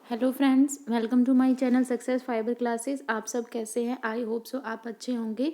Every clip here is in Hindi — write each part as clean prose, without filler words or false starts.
Hello friends, welcome to my channel success fibre classes. आप सब कैसे हैं? आई होप सो आप अच्छे होंगे।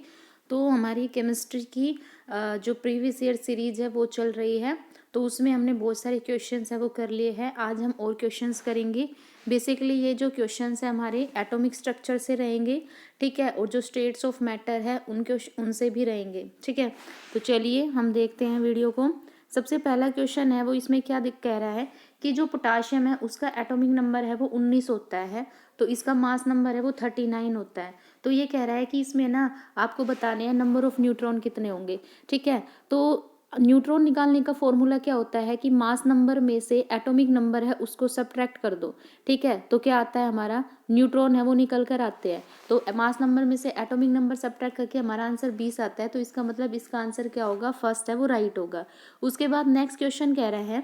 तो हमारी केमिस्ट्री की जो प्रीवियस ईयर सीरीज है वो चल रही है। तो उसमें हमने बहुत सारे क्वेश्चंस है वो कर लिए हैं। आज हम और क्वेश्चंस करेंगे। बेसिकली ये जो क्वेश्चंस है हमारे एटॉमिक स्ट्रक्चर से रहेंगे, ठीक है, और जो स्टेट्स ऑफ मैटर है उनसे भी रहेंगे, ठीक है। तो चलिए हम देखते हैं वीडियो को। सबसे पहला क्वेश्चन है वो इसमें क्या कह रहा है कि जो पोटाशियम है उसका एटॉमिक नंबर है वो 19 होता है, तो इसका मास नंबर है वो 39 होता है। तो ये कह रहा है कि इसमें ना आपको बताने हैं नंबर ऑफ न्यूट्रॉन कितने होंगे, ठीक है। तो न्यूट्रॉन निकालने का फॉर्मूला क्या होता है कि मास नंबर में से एटॉमिक नंबर है उसको सब्ट्रैक्ट कर दो, ठीक है। तो क्या आता है हमारा न्यूट्रॉन है वो निकल कर आते हैं। तो मास नंबर में से एटॉमिक नंबर सब्ट्रैक्ट करके हमारा आंसर 20 आता है। तो इसका मतलब इसका आंसर क्या होगा, फर्स्ट है वो राइट होगा। उसके बाद नेक्स्ट क्वेश्चन कह रहा है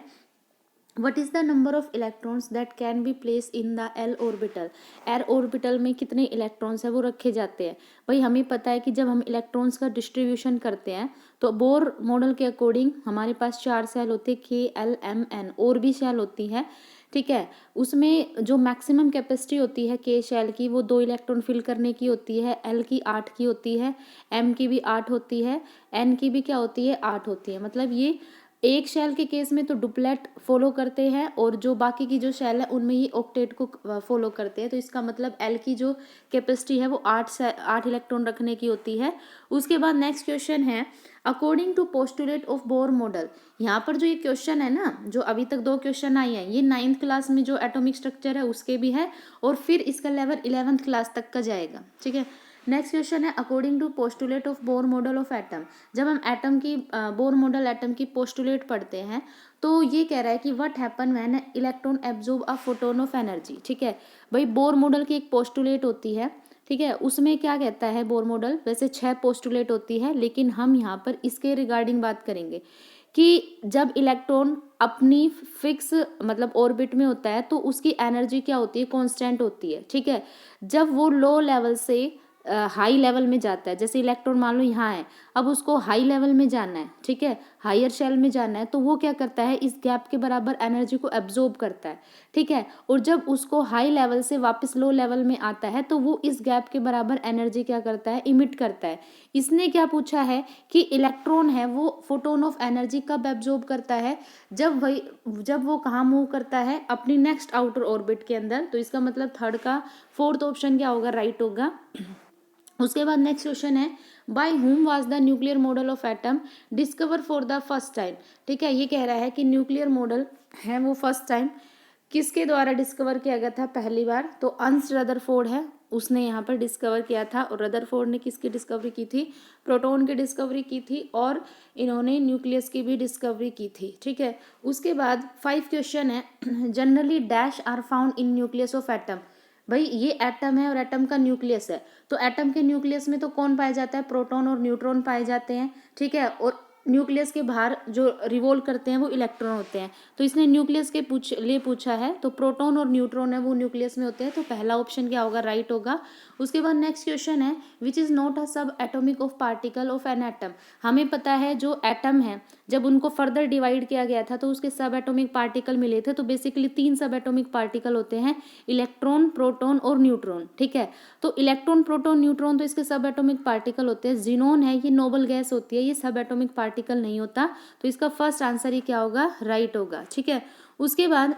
what is the number of electrons that can be place in the L orbital. L orbital में कितने इलेक्ट्रॉन्स है वो रखे जाते हैं। भाई हमें पता है कि जब हम इलेक्ट्रॉन्स का डिस्ट्रीब्यूशन करते हैं तो बोर मॉडल के अकॉर्डिंग हमारे पास 4 सेल होते हैं, के एल एम एन, और भी सेल होती है, ठीक है। उसमें जो मैक्सिमम कैपेसिटी होती है के शेल की वो 2 इलेक्ट्रॉन फिल करने की होती है। एल की 8 की होती है, एम की भी 8 होती है, एन की भी क्या होती है, 8 होती है। मतलब ये एक शेल के केस में तो डुप्लेट फॉलो करते हैं और जो बाकी की जो शेल है उनमें ही ऑक्टेट को फॉलो करते हैं। तो इसका मतलब एल की जो कैपेसिटी है वो 8 इलेक्ट्रॉन रखने की होती है। उसके बाद नेक्स्ट क्वेश्चन है according to postulate of Bohr model. यहाँ पर जो ये क्वेश्चन है ना, जो अभी तक 2 क्वेश्चन आए हैं, ये 9th क्लास में जो एटॉमिक स्ट्रक्चर है उसके भी है और फिर इसका लेवल 11th क्लास तक का जाएगा, ठीक है। नेक्स्ट क्वेश्चन है according to postulate of Bohr model of atom. जब हम एटम की बोर मॉडल एटम की पोस्टुलेट पढ़ते हैं तो ये कह रहा है कि what happen when electron absorb a photon of energy, ठीक है। भाई बोर मॉडल की एक पोस्टुलेट होती है, ठीक है। उसमें क्या कहता है बोर मॉडल, वैसे 6 पोस्टुलेट होती है लेकिन हम यहाँ पर इसके रिगार्डिंग बात करेंगे कि जब इलेक्ट्रॉन अपनी फिक्स मतलब ऑर्बिट में होता है तो उसकी एनर्जी क्या होती है, कांस्टेंट होती है, ठीक है। जब वो लो लेवल से हाई लेवल में जाता है, जैसे इलेक्ट्रॉन मान लो यहाँ है, अब उसको हाई लेवल में जाना है, ठीक है, हायर शेल में जाना है, तो वो क्या करता है इस गैप के बराबर एनर्जी को एब्जॉर्ब करता है, ठीक है। और जब उसको हाई लेवल से वापस लो लेवल में आता है तो वो इस गैप के बराबर एनर्जी क्या करता है, इमिट करता है। इसने क्या पूछा है कि इलेक्ट्रॉन है वो फोटोन ऑफ एनर्जी कब एब्जॉर्ब करता है, जब वो कहाँ मूव करता है, अपनी नेक्स्ट आउटर ऑर्बिट के अंदर। तो इसका मतलब थर्ड का फोर्थ ऑप्शन क्या होगा, राइट होगा। उसके बाद नेक्स्ट क्वेश्चन है by whom was the nuclear model of atom discover for the first time, ठीक है। ये कह रहा है कि न्यूक्लियर मॉडल है वो फर्स्ट टाइम किसके द्वारा डिस्कवर किया गया था पहली बार, तो अर्नस्ट रदरफोर्ड है, उसने यहाँ पर डिस्कवर किया था। और रदरफोर्ड ने किसकी डिस्कवरी की थी, प्रोटॉन की डिस्कवरी की थी और इन्होंने न्यूक्लियस की भी डिस्कवरी की थी, ठीक है। उसके बाद 5 क्वेश्चन है generally dash are found in nucleus of atom. भाई ये एटम है और एटम का न्यूक्लियस है, तो एटम के न्यूक्लियस में तो कौन पाया जाता है, प्रोटॉन और न्यूट्रॉन पाए जाते हैं, ठीक है। और न्यूक्लियस के बाहर जो रिवॉल्व करते हैं वो इलेक्ट्रॉन होते हैं। तो इसने न्यूक्लियस के लिए पूछा है, तो प्रोटॉन और न्यूट्रॉन है वो न्यूक्लियस में होते हैं। तो पहला ऑप्शन क्या होगा, राइट होगा। उसके बाद नेक्स्ट क्वेश्चन है विच इज़ नॉट अ सब atomic of particle of an atom. हमें पता है जो एटम है जब उनको फर्दर डिवाइड किया गया था तो उसके सब एटॉमिक पार्टिकल मिले थे। तो बेसिकली 3 सब एटॉमिक पार्टिकल होते हैं, इलेक्ट्रॉन, प्रोटॉन और न्यूट्रॉन, ठीक है। तो इलेक्ट्रॉन, प्रोटॉन, न्यूट्रॉन तो इसके सब एटॉमिक पार्टिकल होते हैं। जिनोन है ये नोबल गैस होती है, ये सब एटॉमिक पार्टिकल नहीं होता। तो इसका फर्स्ट आंसर ही क्या होगा, राइट होगा, ठीक है। उसके बाद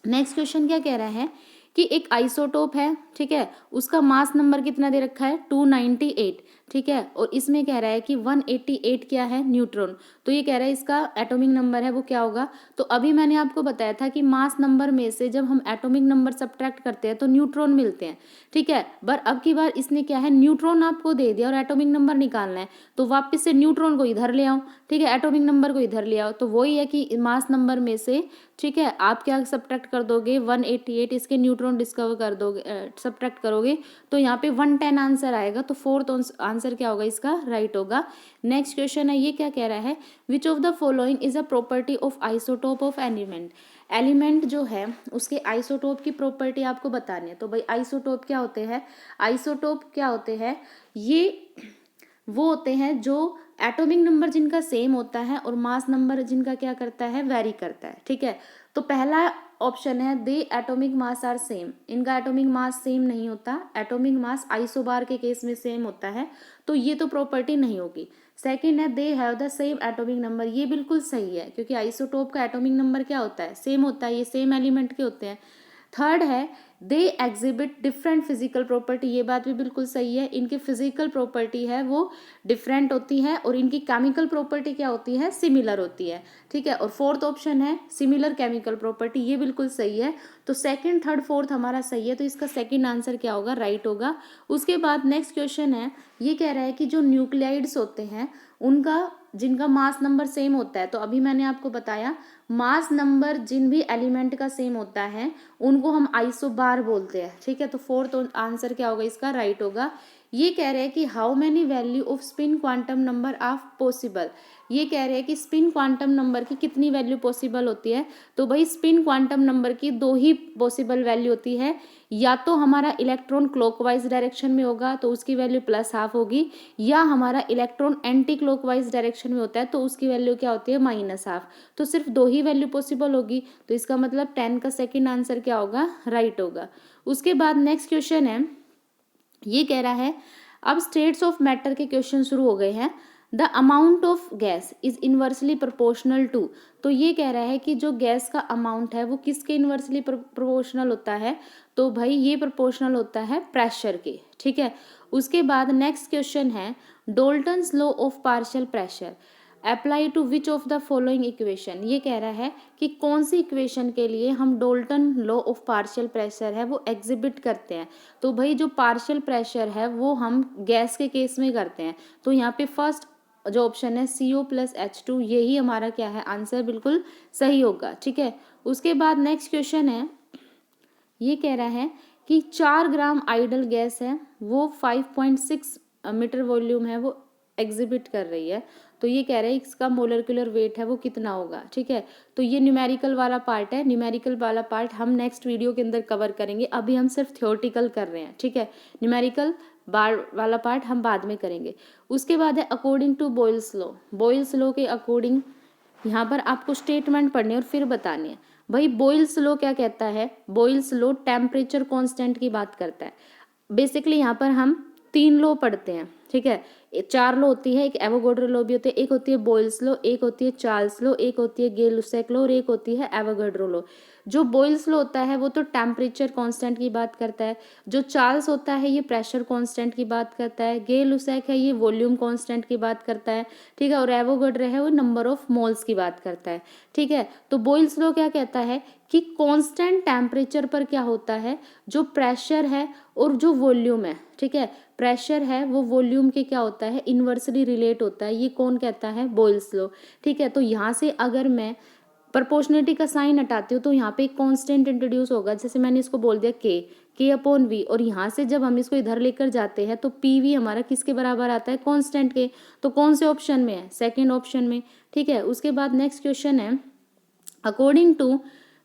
नेक्स्ट क्वेश्चन क्या कह रहा है कि एक आइसोटोप है, ठीक है, उसका मास नंबर कितना दे रखा है, 298, ठीक है। और इसमें कह रहा है कि 188 क्या है, न्यूट्रॉन। तो ये कह रहा है इसका एटॉमिक नंबर है वो क्या होगा। तो अभी मैंने आपको बताया था कि मास नंबर में से जब हम एटॉमिक नंबर सब्ट्रैक्ट करते हैं तो न्यूट्रॉन मिलते हैं, ठीक है। पर अब की बार इसने क्या है, न्यूट्रॉन आपको दे दिया और एटॉमिक नंबर निकालना है, तो वापस से न्यूट्रॉन को इधर ले आओ, ठीक है, एटॉमिक नंबर को इधर ले आओ। तो वही है कि मास नंबर में से, ठीक है, आप क्या सब्ट्रैक्ट कर दोगे, 188, इसके न्यूट्रॉन डिस्कवर कर दोगे, सब्ट्रैक्ट करोगे तो यहाँ पे 110 आंसर आएगा। तो फोर्थ आंसर क्या होगा इसका, राइट होगा। नेक्स्ट क्वेश्चन है, ये क्या कह रहा है which of the following is a property of isotope of element. Element जो है उसके आइसोटोप की प्रॉपर्टी आपको बतानी है। तो भाई आइसोटोप क्या होते हैं, आइसोटोप क्या होते हैं, ये वो होते हैं जो एटॉमिक नंबर जिनका सेम होता है और मास नंबर जिनका क्या करता है, वेरी करता है, ठीक है। तो पहला ऑप्शन है दे एटॉमिक मास आर सेम, इनका एटॉमिक मास सेम नहीं होता, एटॉमिक मास आइसोबार के केस में सेम होता है, तो ये तो प्रॉपर्टी नहीं होगी। सेकंड है they have the same atomic number, ये बिल्कुल सही है क्योंकि आइसोटोप का एटॉमिक नंबर क्या होता है, सेम होता है, ये सेम एलिमेंट के होते हैं। थर्ड है they exhibit different physical property, ये बात भी बिल्कुल सही है, इनकी फिजिकल प्रॉपर्टी है वो डिफरेंट होती है और इनकी केमिकल प्रॉपर्टी क्या होती है, सिमिलर होती है, ठीक है। और फोर्थ ऑप्शन है सिमिलर केमिकल प्रॉपर्टी, ये बिल्कुल सही है। तो सेकंड थर्ड फोर्थ हमारा सही है, तो इसका सेकंड आंसर क्या होगा, राइट होगा। उसके बाद नेक्स्ट क्वेश्चन है, ये कह रहा है कि जो न्यूक्लियाइड्स होते हैं उनका जिनका मास नंबर सेम होता है, तो अभी मैंने आपको बताया मास नंबर जिन भी एलिमेंट का सेम होता है उनको हम आइसोबार बोलते हैं, ठीक है। तो फोर्थ आंसर क्या होगा इसका, राइट होगा। ये कह रहे हैं कि how many value of spin quantum number are possible, ये कह रहे हैं कि स्पिन क्वांटम नंबर की कितनी वैल्यू पॉसिबल होती है। तो भाई स्पिन क्वांटम नंबर की दो ही पॉसिबल वैल्यू होती है, या तो हमारा इलेक्ट्रॉन क्लॉकवाइज डायरेक्शन में होगा तो उसकी वैल्यू +½ होगी, या हमारा इलेक्ट्रॉन एंटी क्लॉकवाइज डायरेक्शन में होता है तो उसकी वैल्यू क्या होती है, -½ तो सिर्फ दो ही वैल्यू पॉसिबल होगी, तो इसका मतलब 10 का सेकेंड आंसर क्या होगा, राइट होगा। उसके बाद नेक्स्ट क्वेश्चन है, ये कह रहा है अब स्टेट्स ऑफ मैटर के क्वेश्चन शुरू हो गए हैं। The amount of gas is inversely proportional to, तो ये कह रहा है कि जो गैस का अमाउंट है वो किसके इन्वर्सली प्रोपोर्शनल होता है, तो भाई ये प्रोपोर्शनल होता है प्रेशर के, ठीक है। उसके बाद नेक्स्ट क्वेश्चन है Dalton's law of partial pressure apply to which of the following equation, ये कह रहा है कि कौन सी इक्वेशन के लिए हम Dalton law of partial pressure है वो एग्जिबिट करते हैं। तो भाई जो पार्शियल प्रेशर है वो हम गैस के केस में करते हैं, तो यहाँ पे फर्स्ट जो ऑप्शन है CO+H2 यही हमारा क्या है, आंसर बिल्कुल सही होगा, ठीक है। उसके बाद नेक्स्ट क्वेश्चन है, ये कह रहा है कि 4 ग्राम आइडल गैस है वो 5.6 मीटर वॉल्यूम है वो एग्जिबिट कर रही है, तो ये कह रहे हैं इसका मोलिकुलर वेट है वो कितना होगा, ठीक है। तो ये न्यूमेरिकल वाला पार्ट है, न्यूमेरिकल वाला पार्ट हम नेक्स्ट वीडियो के अंदर कवर करेंगे, अभी हम सिर्फ थ्योरेटिकल कर रहे हैं, ठीक है। न्यूमेरिकल वाला पार्ट हम बाद में करेंगे। उसके बाद है according to Boyle's law, Boyle's law के अकॉर्डिंग यहाँ पर आपको स्टेटमेंट पढ़नी है और फिर बतानी है। भाई बॉयल्स लॉ क्या कहता है, बॉयल्स लॉ टेम्परेचर कांस्टेंट की बात करता है। बेसिकली यहाँ पर हम 3 लॉ पढ़ते हैं, ठीक है। 4 लॉ होती है, एक एवोगाड्रो लॉ भी होती है, एक होती है बॉयल्स लॉ, एक होती है चार्ल्स लॉ, एक होती है गे-लुसेक लॉ और एक होती है एवोगाड्रो लॉ। जो बॉयल्स लॉ होता है वो तो टेम्परेचर कांस्टेंट की बात करता है, जो चार्ल्स होता है ये प्रेशर कांस्टेंट की बात करता है, गे-लुसेक है ये वॉल्यूम कांस्टेंट की बात करता है, ठीक है। और एवोगाड्रो है वो नंबर ऑफ मोल्स की बात करता है, ठीक है। तो बॉयल्स लॉ क्या कहता है कि कांस्टेंट टेम्परेचर पर क्या होता है, जो प्रेशर है और जो वॉल्यूम है, ठीक है, प्रेशर है वो वॉल्यूम के क्या होता है, इन्वर्सली रिलेट होता है, ये कौन कहता है, बॉयल्स लॉ, ठीक है। तो यहाँ से अगर मैं प्रोपोर्शनलिटी का साइन हटाती हूँ तो यहाँ पे एक कांस्टेंट इंट्रोड्यूस होगा, जैसे मैंने इसको बोल दिया K/V, और यहाँ से जब हम इसको इधर लेकर जाते हैं तो PV हमारा किसके बराबर आता है, कांस्टेंट के, तो कौन से ऑप्शन में है, सेकेंड ऑप्शन में, ठीक है। उसके बाद नेक्स्ट क्वेश्चन है according to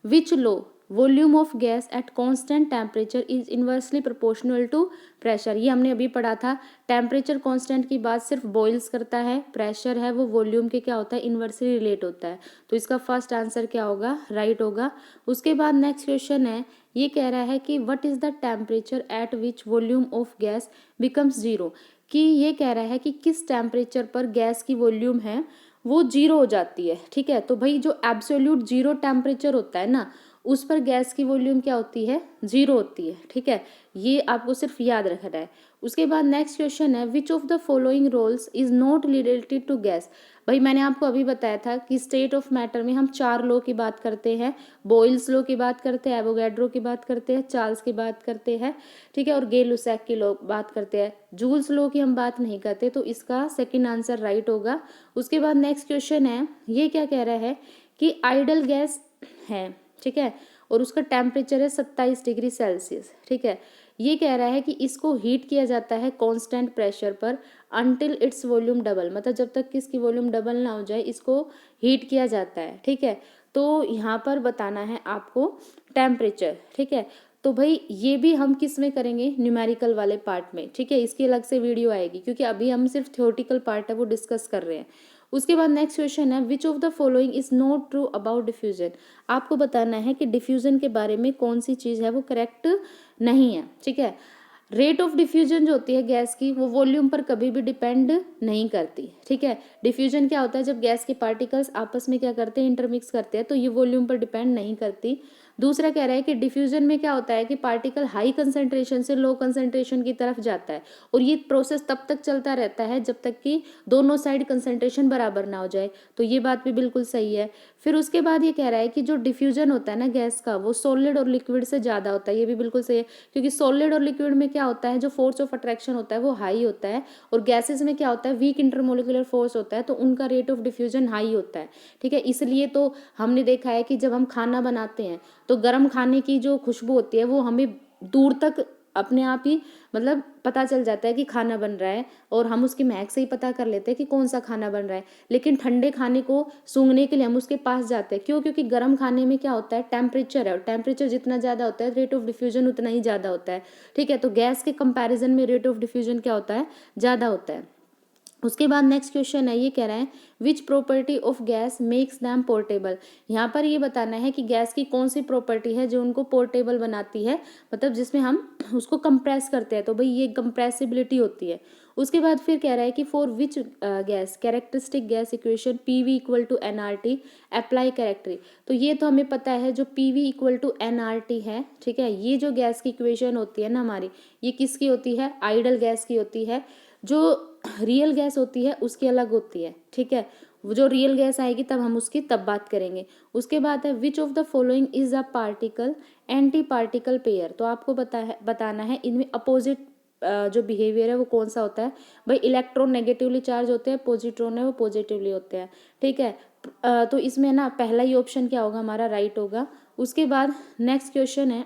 which law volume of gas at constant temperature is inversely proportional to pressure, ये हमने अभी पढ़ा था। टेम्परेचर कांस्टेंट की बात सिर्फ बॉयल्स करता है, प्रेशर है वो वॉल्यूम के क्या होता है, इन्वर्सली रिलेट होता है, तो इसका फर्स्ट आंसर क्या होगा, राइट होगा। उसके बाद नेक्स्ट क्वेश्चन है, ये कह रहा है कि what is the temperature at which volume of gas becomes 0, कि ये कह रहा है कि किस टेम्परेचर पर गैस की वॉल्यूम है वो 0 हो जाती है, ठीक है। तो भाई जो एब्सोल्यूट 0 टेम्परेचर होता है ना उस पर गैस की वॉल्यूम क्या होती है, 0 होती है, ठीक है। ये आपको सिर्फ याद रखना है। उसके बाद नेक्स्ट क्वेश्चन है which of the following roles is not related to gas, भाई मैंने आपको अभी बताया था कि स्टेट ऑफ मैटर में हम 4 लॉ की बात करते हैं, बॉयल्स लॉ की बात करते हैं, एवोगाड्रो की बात करते हैं, चार्ल्स की बात करते हैं, ठीक है, और गे-लुसेक की लॉ बात करते हैं, जूल्स लॉ की हम बात नहीं करते, तो इसका सेकेंड आंसर राइट होगा। उसके बाद नेक्स्ट क्वेश्चन है, ये क्या कह रहा है कि आइडल गैस है, ठीक है, और उसका टेम्परेचर है 27 डिग्री सेल्सियस, ठीक है। ये कह रहा है कि इसको हीट किया जाता है कांस्टेंट प्रेशर पर अंटिल इट्स वॉल्यूम डबल, मतलब जब तक कि इसकी वॉल्यूम डबल ना हो जाए इसको हीट किया जाता है, ठीक है। तो यहाँ पर बताना है आपको टेम्परेचर, ठीक है। तो भाई ये भी हम किस में करेंगे, न्यूमेरिकल वाले पार्ट में, ठीक है, इसकी अलग से वीडियो आएगी क्योंकि अभी हम सिर्फ थ्योरेटिकल पार्ट है वो डिस्कस कर रहे हैं। उसके बाद नेक्स्ट क्वेश्चन है which of the following is not true about diffusion. आपको बताना है कि डिफ्यूजन के बारे में कौन सी चीज़ है वो करेक्ट नहीं है, ठीक है। रेट ऑफ डिफ्यूजन जो होती है गैस की वो वॉल्यूम पर कभी भी डिपेंड नहीं करती, ठीक है। डिफ्यूजन क्या होता है, जब गैस के पार्टिकल्स आपस में क्या करते हैं, इंटरमिक्स करते हैं, तो ये वॉल्यूम पर डिपेंड नहीं करती। दूसरा कह रहा है कि डिफ्यूजन में क्या होता है कि पार्टिकल हाई कंसंट्रेशन से लो कंसंट्रेशन की तरफ जाता है और ये प्रोसेस तब तक चलता रहता है जब तक कि दोनों साइड कंसंट्रेशन बराबर ना हो जाए, तो ये बात भी बिल्कुल सही है। फिर उसके बाद ये कह रहा है कि जो डिफ्यूजन होता है ना गैस का वो सॉलिड और लिक्विड से ज़्यादा होता है, ये भी बिल्कुल सही है, क्योंकि सॉलिड और लिक्विड में क्या होता है, जो फोर्स ऑफ अट्रैक्शन होता है वो हाई होता है और गैसेस में क्या होता है, वीक इंटरमोलिकुलर फोर्स होता है, तो उनका रेट ऑफ डिफ्यूजन हाई होता है, ठीक है। इसलिए तो हमने देखा है कि जब हम खाना बनाते हैं तो गर्म खाने की जो खुशबू होती है वो हमें दूर तक अपने आप ही मतलब पता चल जाता है कि खाना बन रहा है और हम उसकी महक से ही पता कर लेते हैं कि कौन सा खाना बन रहा है। लेकिन ठंडे खाने को सूंघने के लिए हम उसके पास जाते हैं, क्यों? क्योंकि गर्म खाने में क्या होता है, टेम्परेचर है और टेम्परेचर जितना ज़्यादा होता है रेट ऑफ डिफ्यूजन उतना ही ज़्यादा होता है, ठीक है। तो गैस के कंपैरिजन में रेट ऑफ डिफ्यूजन क्या होता है, ज़्यादा होता है। उसके बाद नेक्स्ट क्वेश्चन है, ये कह रहा है which property of gas makes them portable. यहाँ पर ये बताना है कि गैस की कौन सी प्रॉपर्टी है जो उनको पोर्टेबल बनाती है, मतलब जिसमें हम उसको कंप्रेस करते हैं, तो भाई ये कंप्रेसिबिलिटी होती है। उसके बाद फिर कह रहा है कि for which gas characteristic gas equation PV equal to NRT apply कैरेक्टरी। तो ये तो हमें पता है जो PV इक्वल टू NRT है, ठीक है। ये जो गैस की इक्वेशन होती है ना हमारी, ये किसकी होती है, आइडल गैस की होती है। जो रियल गैस होती है उसकी अलग होती है, ठीक है। वो जो रियल गैस आएगी तब हम उसकी तब बात करेंगे। उसके बाद है which of the following is a particle anti particle pair. तो आपको बताना है इनमें अपोजिट जो बिहेवियर है वो कौन सा होता है। भाई इलेक्ट्रॉन नेगेटिवली चार्ज होते हैं, पॉजिट्रॉन है वो पॉजिटिवली होते हैं, ठीक है। तो इसमें ना पहला ही ऑप्शन क्या होगा हमारा, राइट होगा। उसके बाद नेक्स्ट क्वेश्चन है,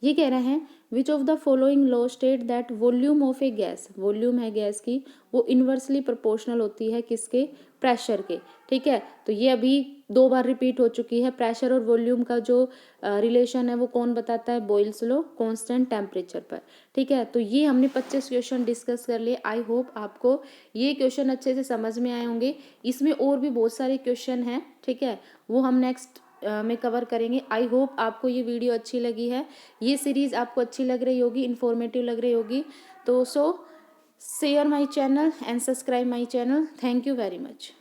ये कह रहे हैं विच of the following law state that volume of A gas, volume है गैस की वो इन्वर्सली प्रोपोर्शनल होती है किसके, प्रेशर के, ठीक है। तो ये अभी 2 बार रिपीट हो चुकी है। प्रेशर और वॉल्यूम का जो रिलेशन है वो कौन बताता है, बॉयल्स लॉ, कांस्टेंट टेम्परेचर पर, ठीक है। तो ये हमने 25 क्वेश्चन डिस्कस कर लिए। आई होप आपको ये क्वेश्चन अच्छे से समझ में आए होंगे। इसमें और भी बहुत सारे क्वेश्चन हैं, ठीक है, वो हम नेक्स्ट में कवर करेंगे। आई होप आपको ये वीडियो अच्छी लगी है, ये सीरीज़ आपको अच्छी लग रही होगी, इन्फॉर्मेटिव लग रही होगी। तो share my channel and subscribe my channel. Thank you very much.